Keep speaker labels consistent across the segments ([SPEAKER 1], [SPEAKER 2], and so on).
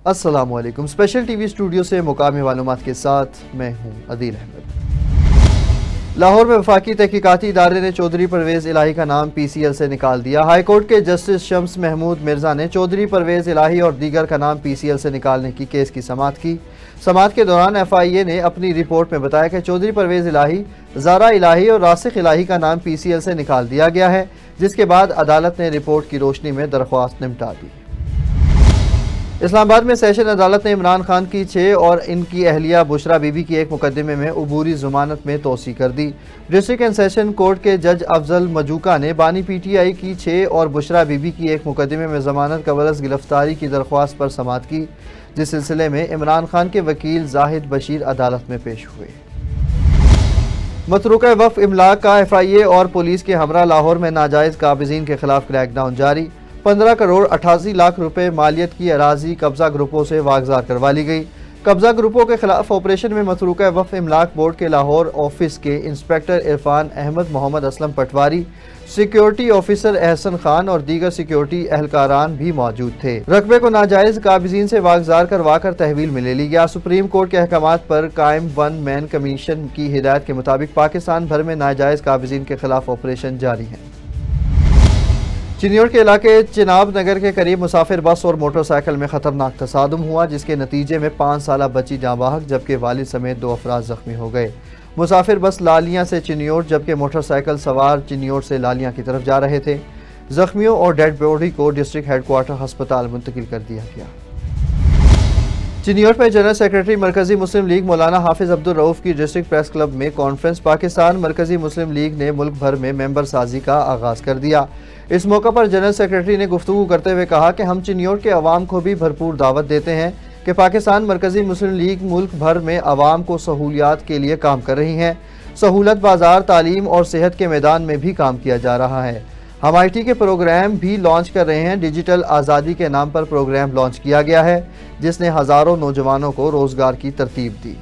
[SPEAKER 1] السلام علیکم۔ Special T V studio سے مقامی معلومات کے ساتھ میں ہوں عدیل احمد۔ لاہور میں وفاقی تحقیقاتی ادارے نے چودھری پرویز الہی کا نام پی سی ایل سے نکال دیا۔ ہائی کورٹ کے جسٹس شمس محمود مرزا نے چودھری پرویز الہی اور دیگر کا نام پی سی ایل سے نکالنے کی کیس کی سماعت کی۔ سماعت کے دوران ایف آئی اے نے اپنی رپورٹ میں بتایا کہ چودھری پرویز الہی، زارا الہی اور راسخ الہی کا نام پی سی ایل سے نکال دیا گیا ہے، جس کے بعد عدالت نے رپورٹ کی روشنی میں درخواست نمٹا دی۔ اسلام آباد میں سیشن عدالت نے عمران خان کی 6 اور ان کی اہلیہ بشرا بی بی کی ایک مقدمے میں عبوری ضمانت میں توسیع کر دی۔ ڈسٹرکٹ اینڈ سیشن کورٹ کے جج افضل مجوکا نے بانی پی ٹی آئی کی 6 اور بشرا بی بی کی ایک مقدمے میں ضمانت قبل گرفتاری کی درخواست پر سماعت کی، جس سلسلے میں عمران خان کے وکیل زاہد بشیر عدالت میں پیش ہوئے۔ متروکہ وقف املاک کا ایف آئی اے اور پولیس کے ہمراہ لاہور میں ناجائز قابضین کے خلاف کریک ڈاؤن جاری۔ 15 کروڑ 88 لاکھ روپے مالیت کی اراضی قبضہ گروپوں سے واگزار کروا لی گئی۔ قبضہ گروپوں کے خلاف آپریشن میں متروکہ وقف املاک بورڈ کے لاہور آفس کے انسپکٹر عرفان احمد، محمد اسلم پٹواری، سیکیورٹی آفیسر احسن خان اور دیگر سیکیورٹی اہلکاران بھی موجود تھے۔ رقبے کو ناجائز قابضین سے واگزار کروا کر تحویل میں لے لی گیا۔ سپریم کورٹ کے احکامات پر قائم ون مین کمیشن کی ہدایت کے مطابق پاکستان بھر میں ناجائز قابضین کے خلاف آپریشن جاری ہے۔ چنیوٹ کے علاقے چناب نگر کے قریب مسافر بس اور موٹر سائیکل میں خطرناک تصادم ہوا، جس کے نتیجے میں 5 سالہ بچی جاں بحق جبکہ والد سمیت 2 افراد زخمی ہو گئے۔ مسافر بس لالیاں سے چنیوٹ جبکہ موٹر سائیکل سوار چنیوٹ سے لالیاں کی طرف جا رہے تھے۔ زخمیوں اور ڈیڈ باڈی کو ڈسٹرکٹ ہیڈ کوارٹر ہسپتال منتقل کر دیا گیا۔ چنیوٹ میں جنرل سیکرٹری مرکزی مسلم لیگ مولانا حافظ عبدالرؤف کی ڈسٹرکٹ پریس کلب میں کانفرنس۔ پاکستان مرکزی مسلم لیگ نے ملک بھر میں ممبر سازی کا آغاز کر دیا۔ اس موقع پر جنرل سیکرٹری نے گفتگو کرتے ہوئے کہا کہ ہم چنیوٹ کے عوام کو بھی بھرپور دعوت دیتے ہیں کہ پاکستان مرکزی مسلم لیگ ملک بھر میں عوام کو سہولیات کے لیے کام کر رہی ہیں۔ سہولت بازار، تعلیم اور صحت کے میدان میں بھی کام کیا جا رہا ہے۔ ہم آئی ٹی کے پروگرام بھی لانچ کر رہے ہیں۔ ڈیجیٹل آزادی کے نام پر پروگرام لانچ کیا گیا ہے، جس نے ہزاروں نوجوانوں کو روزگار کی ترتیب دی۔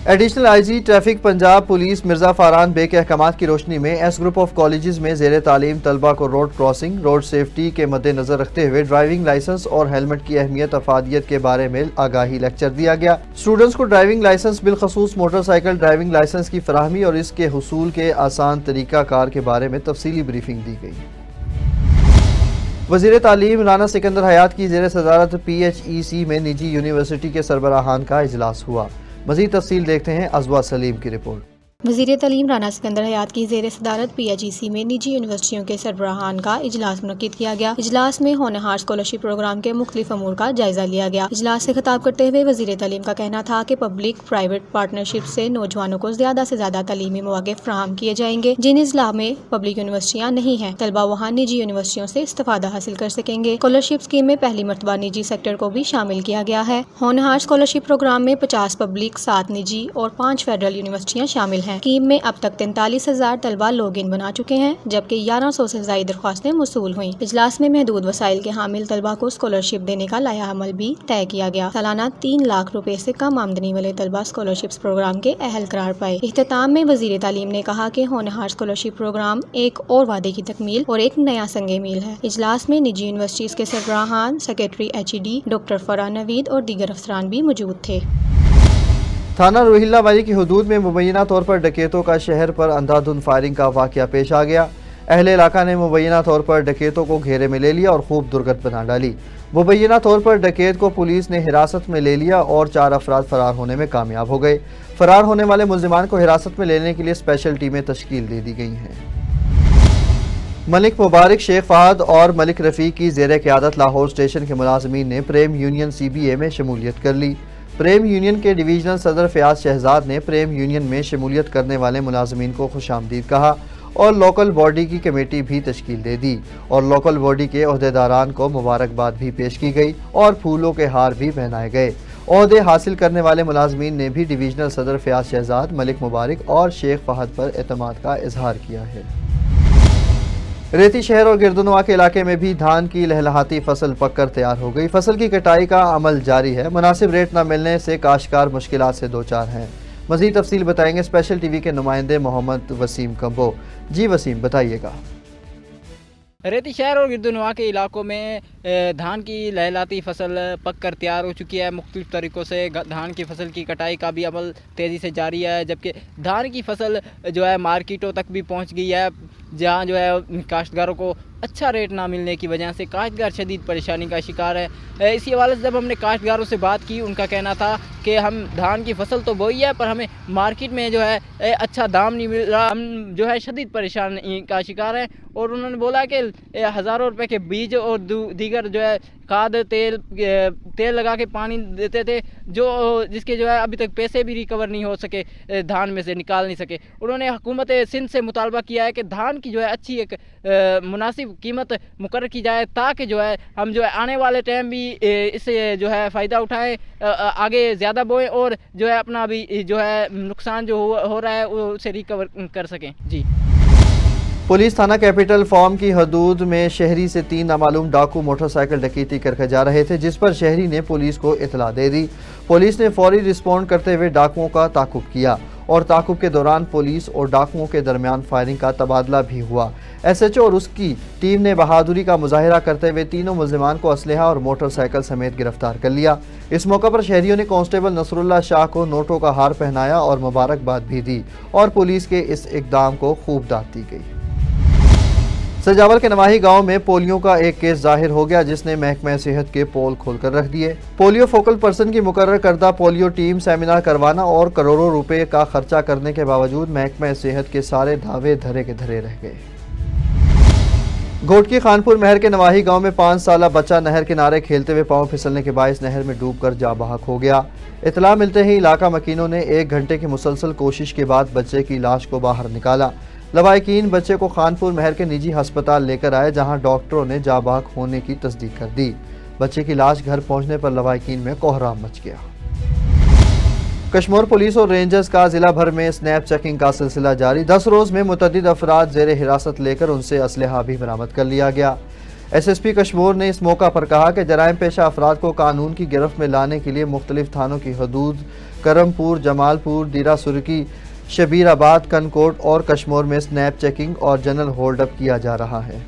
[SPEAKER 1] Additional I G traffic Punjab police Mirza Faran بے کے احکامات کی روشنی میں ایس گروپ آف کالجز میں زیر تعلیم طلبہ کو روڈ کراسنگ، روڈ سیفٹی کے مد نظر رکھتے ہوئے ڈرائیونگ لائسنس اور ہیلمٹ کی اہمیت افادیت کے بارے میں آگاہی لیکچر دیا گیا۔ اسٹوڈنٹس کو ڈرائیونگ لائسنس بالخصوص موٹر سائیکل ڈرائیونگ لائسنس کی فراہمی اور اس کے حصول کے آسان طریقہ کار کے بارے میں تفصیلی بریفنگ دی گئی۔ وزیر تعلیم رانا سکندر حیات کی زیر صدارت پی ایچ ای سی میں نجی یونیورسٹی کے سربراہان کا اجلاس ہوا۔ مزید تفصیل دیکھتے ہیں عزوہ سلیم کی رپورٹ۔
[SPEAKER 2] وزیر تعلیم رانا سکندر حیات کی زیر صدارت پی ایچ ای سی میں نجی یونیورسٹیوں کے سربراہان کا اجلاس منعقد کیا گیا۔ اجلاس میں ہونہار اسکالرشپ پروگرام کے مختلف امور کا جائزہ لیا گیا۔ اجلاس سے خطاب کرتے ہوئے وزیر تعلیم کا کہنا تھا کہ پبلک پرائیویٹ پارٹنرشپ سے نوجوانوں کو زیادہ سے زیادہ تعلیمی مواقع فراہم کیے جائیں گے۔ جن اضلاع میں پبلک یونیورسٹیاں نہیں ہیں، طلبہ وہاں نجی یونیورسٹیوں سے استفادہ حاصل کر سکیں گے۔ اسکالرشپ اسکیم میں پہلی مرتبہ نجی سیکٹر کو بھی شامل کیا گیا ہے۔ ہونہار اسکالرشپ پروگرام میں 50 پبلک، 7 نجی اور 5 فیڈرل یونیورسٹیاں شامل ہیں۔ اسکیم میں اب تک 43,000 طلبہ لاگ ان بنا چکے ہیں، جبکہ 1100 سے زائد درخواستیں موصول ہوئیں۔ اجلاس میں محدود وسائل کے حامل طلبہ کو اسکالرشپ دینے کا لائحہ عمل بھی طے کیا گیا۔ سالانہ 3 لاکھ روپے سے کم آمدنی والے طلبہ اسکالرشپ پروگرام کے اہل قرار پائے۔ اختتام میں وزیر تعلیم نے کہا کہ ہونہار اسکالرشپ پروگرام ایک اور وعدے کی تکمیل اور ایک نیا سنگ میل ہے۔ اجلاس میں نجی یونیورسٹیز کے سربراہان، secretary H E D doctor Farah Naveed اور دیگر افسران بھی موجود تھے۔
[SPEAKER 1] تھانہ روہیلہ والی کی حدود میں مبینہ طور پر ڈکیتوں کا شہر پر اندھا دھند فائرنگ کا واقعہ پیش آ گیا۔ اہل علاقہ نے مبینہ طور پر ڈکیتوں کو گھیرے میں لے لیا اور خوب درگت بنا ڈالی۔ مبینہ طور پر ڈکیت کو پولیس نے حراست میں لے لیا اور 4 افراد فرار ہونے میں کامیاب ہو گئے۔ فرار ہونے والے ملزمان کو حراست میں لینے کے لیے اسپیشل ٹیمیں تشکیل دے دی گئی ہیں۔ ملک مبارک، شیخ فہد اور ملک رفیق کی زیر قیادت لاہور اسٹیشن کے ملازمین نے پریم یونین سی بی اے میں شمولیت کر لی۔ پریم یونین کے ڈویژنل صدر فیاض شہزاد نے پریم یونین میں شمولیت کرنے والے ملازمین کو خوش آمدید کہا اور لوکل باڈی کی کمیٹی بھی تشکیل دے دی اور لوکل باڈی کے عہدیداران کو مبارکباد بھی پیش کی گئی اور پھولوں کے ہار بھی پہنائے گئے۔ عہدے حاصل کرنے والے ملازمین نے بھی ڈویژنل صدر فیاض شہزاد، ملک مبارک اور شیخ فہد پر اعتماد کا اظہار کیا ہے۔ ریتی شہر اور گردنوا کے علاقے میں بھی دھان کی لہلہاتی فصل پک کر تیار ہو گئی۔ فصل کی کٹائی کا عمل جاری ہے۔ مناسب ریٹ نہ ملنے سے کاشتکار مشکلات سے دوچار ہیں۔ مزید تفصیل بتائیں گے اسپیشل ٹی وی کے نمائندے محمد وسیم کمبو۔ جی وسیم، بتائیے گا۔
[SPEAKER 3] रेती शहर और गिरदुनवा के इलाकों में धान की लहलाती फसल पक कर तैयार हो चुकी है। मुख्तलिफ तरीक़ों से धान की फसल की कटाई का भी अमल तेज़ी से जारी है, जबकि धान की फसल जो है मार्केटों तक भी पहुंच गई है, जहां जो है काश्तकारों को अच्छा रेट ना मिलने की वजह से काश्तकार शदीद परेशानी का शिकार है। इसी हवाले से जब हमने काश्तकारों से बात की, उनका कहना था कि हम धान की फसल तो बोई है पर हमें मार्केट में जो है अच्छा दाम नहीं मिल रहा, हम जो है शदीद परेशानी का शिकार है। और उन्होंने बोला कि हज़ारों रुपए के बीज और दीगर जो है खाद तेल लगा के पानी देते थे, जिसके जो है अभी तक पैसे भी रिकवर नहीं हो सके, धान में से निकाल नहीं सके। उन्होंने हुकूमत सिंध से मुतालबा किया है कि धान की जो है अच्छी एक मुनासिब कीमत मुकर्रर की जाए, ताकि जो है हम जो है आने वाले टाइम भी इससे जो है फ़ायदा उठाएं, आगे ज़्यादा बोएं और जो है अपना भी जो है नुकसान जो हो रहा है उसे रिकवर कर सकें। जी।
[SPEAKER 1] पुलिस थाना कैपिटल फॉर्म की हदूद में शहरी से 3 नामालूम डाकू मोटरसाइकिल डकैती करके जा रहे थे, जिस पर शहरी ने पुलिस को इतला दे दी। पुलिस ने फौरी रिस्पॉन्ड करते हुए डाकुओं का ताकुब किया और ताकुब के दौरान पुलिस और डाकुओं के दरमियान फायरिंग का तबादला भी हुआ। एसएचओ और उसकी टीम ने बहादुरी का मुजाहिरा करते हुए तीनों मुल्जिमान को असलहा और मोटरसाइकिल समेत गिरफ्तार कर लिया। इस मौके पर शहरियों ने कांस्टेबल नसरुल्लाह शाह को नोटों का हार पहनाया और मुबारकबाद भी दी और पुलिस के इस इक़दाम को खूब दाद दी गई। सजावल के नवाही गांव में पोलियो का एक केस जाहिर हो गया, जिसने महकमा सेहत के पोल खोलकर रख दिए। पोलियो फोकल पर्सन की मुकर्रर करदा पोलियो टीम सेमिनार करवाना और करोड़ों रुपए का खर्चा करने के बावजूद महकमा सेहत के सारे दावे धरे के धरे रह गए। घोटकी खानपुर महर के नवाही गांव में 5 साला बच्चा नहर किनारे खेलते हुए पांव फिसलने के बायस नहर में डूबकर जा बहक हो गया। इतला मिलते ही इलाका मकीनों ने 1 घंटे की मुसलसल कोशिश के बाद बच्चे की लाश को बाहर निकाला। लवाहिकीन बच्चे को खानपुर महर के निजी अस्पताल लेकर आए, जहां डॉक्टरों ने जा बहक होने की तस्दीक कर दी। बच्चे की लाश घर पहुंचने पर लवाहिकीन में कोहराम मच गया। कश्मीर पुलिस और रेंजर्स का जिला भर में स्नैप चेकिंग का सिलसिला जारी। 10 रोज में मुतअद्दिद अफराद जेर हिरासत लेकर उनसे असलहा भी बरामद कर लिया गया। एसएसपी कश्मीर ने इस मौका पर कहा कि जराइम पेशा अफराद को कानून की गिरफ्त में लाने के लिए मुख्तलिफ थानों की हदूद करमपुर, जमालपुर, दीरा सुरकी, शबीराबाद, कनकोट और कश्मीर में स्नैप चेकिंग और जनरल होल्ड अप किया जा रहा है।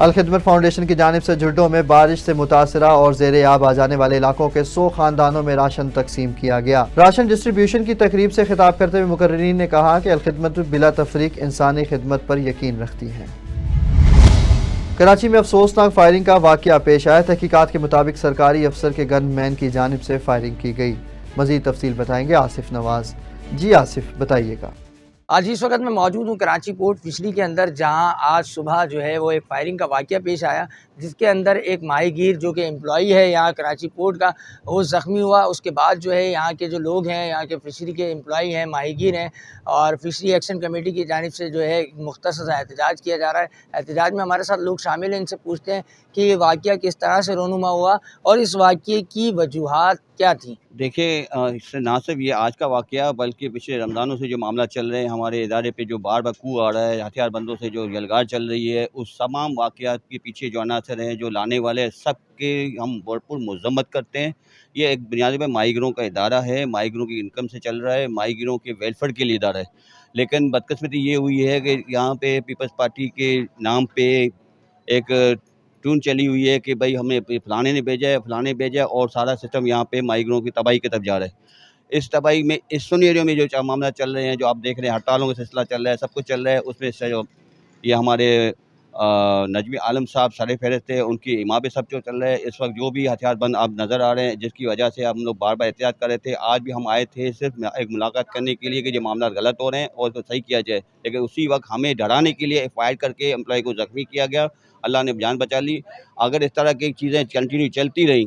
[SPEAKER 1] अल-खिदमत फाउंडेशन की जानिब से झुड्डों में बारिश से मुतासरा और ज़ेरे आब आ जाने वाले इलाकों के 100 खानदानों में राशन तकसीम किया गया। राशन डिस्ट्रीब्यूशन की तकरीब से खिताब करते हुए मुकर्रीरीन ने कहा कि अल-खिदमत बिला तफरीक इंसानी खिदमत पर यकीन रखती है। कराची में अफसोसनाक फायरिंग का वाक़या पेश आया। तहकीकात के मुताबिक सरकारी अफसर के गन मैन की जानिब से फायरिंग की गई। मज़ीद तफसील बताएंगे आसिफ नवाज। जी आसिफ, बताइएगा।
[SPEAKER 4] आज इस वक्त मैं मौजूद हूँ कराची पोर्ट फिशरी के अंदर, जहाँ आज सुबह जो है वो एक फायरिंग का वाक़या पेश आया, जिसके अंदर एक माहीगीर जो कि एम्प्लॉई है यहाँ कराची पोर्ट का, वो ज़ख्मी हुआ। उसके बाद जो है यहाँ के जो लोग हैं, यहाँ के फिशरी के एम्प्लॉई हैं, माहीगीर हैं, और फिशरी एक्शन कमेटी की जानिब से जो है मुख्तसर एहतजाज किया जा रहा है। एहतजाज में हमारे साथ लोग शामिल हैं, इनसे पूछते हैं कि ये वाक़या किस तरह से रोनुमा हुआ और इस वाक़ये की वजूहात क्या थी।
[SPEAKER 5] देखिए, इससे ना सिर्फ ये आज का वाक़या बल्कि पिछले रमज़ानों से जो मामला चल रहे हैं, हमारे इदारे पे जो बार बार कू आ रहा है, हथियारबंदों से जो यलगार चल रही है, उस तमाम वाक़यात के पीछे जो अनासर हैं, जो लाने वाले हैं, सब के हम भरपूर मज़म्मत करते हैं। ये एक बुनियादी पे माहीगीरों का इदारा है, माहीगीरों की इनकम से चल रहा है, माहीगीरों के वेलफेयर के लिए इदारा है। लेकिन बदकिस्मती ये हुई है कि यहाँ पे पीपल्स पार्टी के नाम पे एक ट्यून चली हुई है कि भाई हमें फलाने ने भेजा है, फलाने भेजा है, और सारा सिस्टम यहाँ पे माहीगीरों की तबाही की तरफ जा रहा है। इस तबाही में, इस सुनेरियो में जो मामला चल रहे हैं, जो आप देख रहे हैं, हड़तालों का सिलसिला चल रहा है, सब कुछ चल रहा है, उसमें से जो ये हमारे नजमी आलम साहब सरे फहरिस्त थे, उनकी इमाम सब जो चल रहा है, इस वक्त जो भी हथियारबंद आप नज़र आ रहे हैं, जिसकी वजह से हम लोग बार बार एहतियात कर रहे थे। आज भी हम आए थे सिर्फ एक मुलाकात करने के लिए कि जो मामला गलत हो रहे हैं और उसको सही किया जाए, लेकिन उसी वक्त हमें डराने के लिए फायर करके एम्प्लॉय को ज़ख्मी किया गया। अल्लाह ने जान बचा ली। अगर इस तरह की चीज़ें कंटिन्यू चलती रही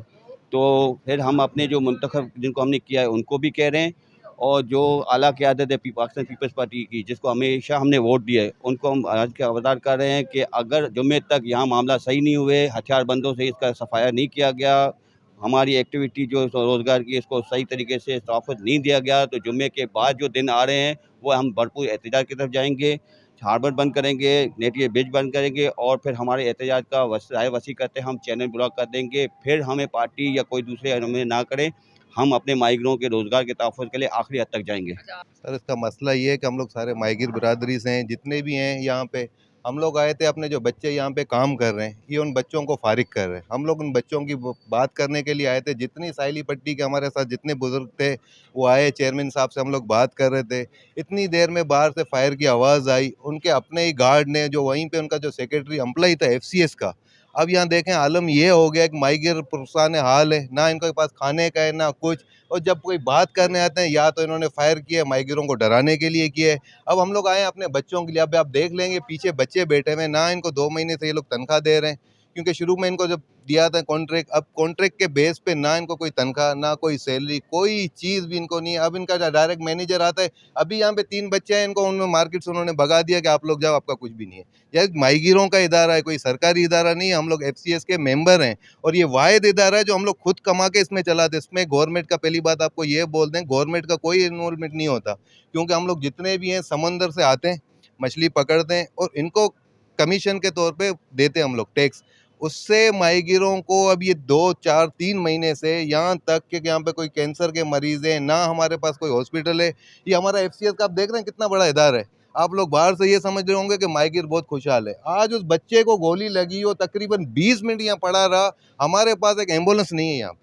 [SPEAKER 5] तो फिर हम अपने जो मुंतखब जिनको हमने किया है उनको भी कह रहे हैं, और जो आला क़यादत है पाकिस्तान पीपल्स पार्टी की, जिसको हमेशा हमने वोट दिया है, उनको हम आज के खबरदार कर रहे हैं कि अगर जुम्मे तक यहाँ मामला सही नहीं हुए, हथियारबंदों से इसका सफाया नहीं किया गया, हमारी एक्टिविटी जो रोज़गार की इसको सही तरीके से तहफ़्फ़ुज़ नहीं दिया गया, तो जुम्मे के बाद जो दिन आ रहे हैं वो हम भरपूर एहतजाज की तरफ जाएंगे। हार्बर बंद करेंगे, नेटिव ब्रिज बंद करेंगे, और फिर हमारे एहतजाज का राय वसी करते हम चैनल ब्लॉक कर देंगे। फिर हमें पार्टी या कोई दूसरे हमें ना करें, हम अपने माहीगीरों के रोज़गार के तहफ़्फ़ुज़ के लिए आखिरी हद तक जाएंगे।
[SPEAKER 6] सर, इसका मसला ये है कि हम लोग सारे माहीगीर बिरादरी से हैं, जितने भी हैं यहाँ पे हम लोग आए थे, अपने जो बच्चे यहाँ पे काम कर रहे हैं ये उन बच्चों को फारिग कर रहे हैं। हम लोग उन बच्चों की बात करने के लिए आए थे। जितनी साइली पट्टी के हमारे साथ जितने बुजुर्ग थे वो आए, चेयरमैन साहब से हम लोग बात कर रहे थे। इतनी देर में बाहर से फायर की आवाज़ आई। उनके अपने ही गार्ड ने, जो वहीं पे उनका जो सेक्रेटरी एम्प्लॉई था FCS का, अब यहाँ देखें आलम ये हो गया कि माईगिर पुरसान हाल है, ना इनके पास खाने का है ना कुछ। और जब कोई बात करने आते हैं या तो इन्होंने फायर किया माईगिरों को डराने के लिए किया है। अब हम लोग आए हैं अपने बच्चों के लिए। अब आप देख लेंगे पीछे बच्चे बैठे हुए, ना इनको 2 महीने से ये लोग तनख्वाह दे रहे हैं, क्योंकि शुरू में इनको जब दिया था कॉन्ट्रैक्ट, अब कॉन्ट्रैक्ट के बेस पे ना इनको कोई तनख्वाह ना कोई सैलरी, कोई चीज़ भी इनको नहीं है। अब इनका डायरेक्ट मैनेजर आता है, अभी यहाँ पे 3 बच्चे हैं, इनको उन्होंने मार्केट से उन्होंने भगा दिया कि आप लोग जाओ, आपका कुछ भी नहीं है। यह माईगिरों का इदारा है, कोई सरकारी इदारा नहीं है। हम लोग FCS के मेंबर हैं और ये वाहिद इदारा है जो हम लोग खुद कमा के इसमें चलाते। इसमें गवर्नमेंट का, पहली बात आपको ये बोल दें, गवर्नमेंट का कोई इन्वॉल्वमेंट नहीं होता, क्योंकि हम लोग जितने भी हैं समंदर से आते हैं, मछली पकड़ते हैं और इनको कमीशन के तौर पे देते हैं हम लोग टैक्स। उससे माहीगीरों को अब ये 2, 4, 3 महीने से यहाँ तक कि यहाँ पे कोई कैंसर के मरीज़ हैं, ना हमारे पास कोई हॉस्पिटल है। ये हमारा FCS का आप देख रहे हैं कितना बड़ा इदारा है। आप लोग बाहर से ये समझ रहे होंगे कि माहीगीर बहुत खुशहाल है। आज उस बच्चे को गोली लगी, वो तकरीबन 20 मिनट यहाँ पड़ा रहा। हमारे पास एक एम्बुलेंस नहीं है यहाँ पे।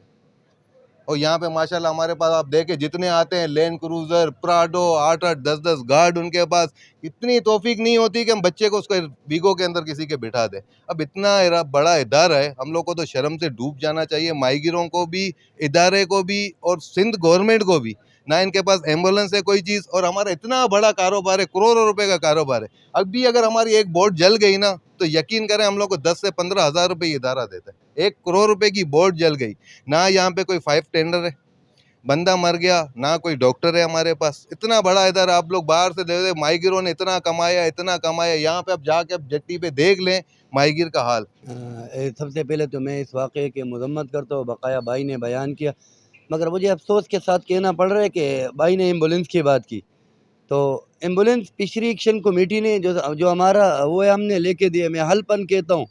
[SPEAKER 6] और यहाँ पे माशाल्लाह हमारे पास आप देखें जितने आते हैं, लैंड क्रूज़र, प्राडो, 8-8, 10-10 गार्ड उनके पास। इतनी तौफीक नहीं होती कि हम बच्चे को उसके वीगो के अंदर किसी के बिठा दें। अब इतना बड़ा इदारा है, हम लोग को तो शर्म से डूब जाना चाहिए, माहीगीरों को भी, इदारे को भी और सिंध गवर्नमेंट को भी। ना इनके पास एम्बुलेंस है कोई चीज़, और हमारा इतना बड़ा कारोबार है, करोड़ों रुपए का कारोबार है। अभी अगर हमारी एक बोट जल गई ना तो यकीन करें हम लोग को 10 से 15 हज़ार रुपये ये इदारा देता है। 1 करोड़ रुपए की बोट जल गई, ना यहाँ पे कोई 5 टेंडर है, बंदा मर गया, ना कोई डॉक्टर है हमारे पास। इतना बड़ा इधर आप लोग बाहर से दे, माहीगीरों ने इतना कमाया। यहाँ पे आप जाके अब जट्टी पे देख लें माहीगीर का हाल।
[SPEAKER 7] सबसे पहले तो मैं इस वाक़े की मज़म्मत करता हूँ, बकाया भाई ने बयान किया, मगर मुझे अफसोस के साथ कहना पड़ रहा है कि भाई ने एम्बुलेंस की बात की। तो एम्बुलेंस पिछली एक्शन कमेटी ने जो हमारा वो है हमने लेके दिए। मैं हल्पन कहता हूँ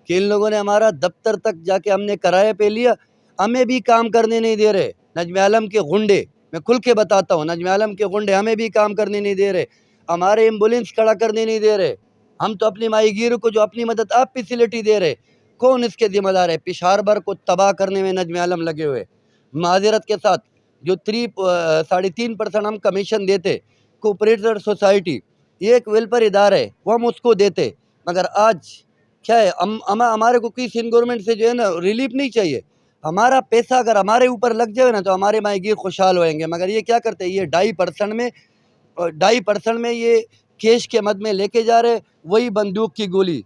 [SPEAKER 7] कि इन लोगों ने हमारा दफ्तर तक जाके हमने किराए पे लिया, हमें भी काम करने नहीं दे रहे। नजम आलम के गुंडे, मैं खुल के बताता हूँ, नजम आलम के गुंडे हमें भी काम करने नहीं दे रहे, हमारे एम्बुलेंस खड़ा करने नहीं दे रहे। हम तो अपनी माहीगीर को जो अपनी मदद आप फैसिलिटी दे रहे, कौन इसके जिम्मेदार है? पिशावर भर को तबाह करने में नजम आलम लगे हुए। माजरत के साथ जो 3.5% हम कमीशन देते कोऑपरेटिव सोसाइटी, ये एक वेलफेयर इदारा है, वो हम उसको देते, मगर आज क्या है, हमारे को किसी गवर्नमेंट से जो है ना रिलीफ नहीं चाहिए। हमारा पैसा अगर हमारे ऊपर लग जाए ना तो हमारे माहीगीर खुशहाल होएंगे, मगर ये क्या करते हैं, ये 2.5% में ये कैश के मद में लेके जा रहे। वही बंदूक की गोली,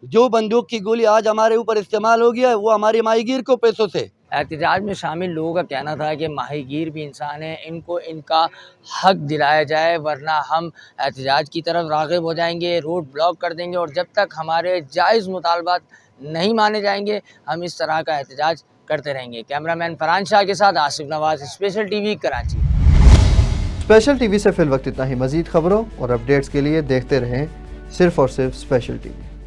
[SPEAKER 7] जो बंदूक की गोली आज हमारे ऊपर इस्तेमाल हो गया है, वो हमारे माहीगीर को पैसों से।
[SPEAKER 4] एहतजाज में शामिल लोगों का कहना था कि माहीगीर भी इंसान है, इनको इनका हक दिलाया जाए, वरना हम एहतजाज की तरफ राग़िब हो जाएंगे, रोड ब्लॉक कर देंगे, और जब तक हमारे जायज़ मुतालबात नहीं माने जाएंगे हम इस तरह का एहतजाज करते रहेंगे। कैमरामैन फरहान शाह के साथ Asif Nawaz, special TV Karachi.
[SPEAKER 1] Special TV से फिल वक्त इतना ही। मज़ीद खबरों और अपडेट्स के लिए देखते रहें सिर्फ़ और सिर्फ स्पेशल TV।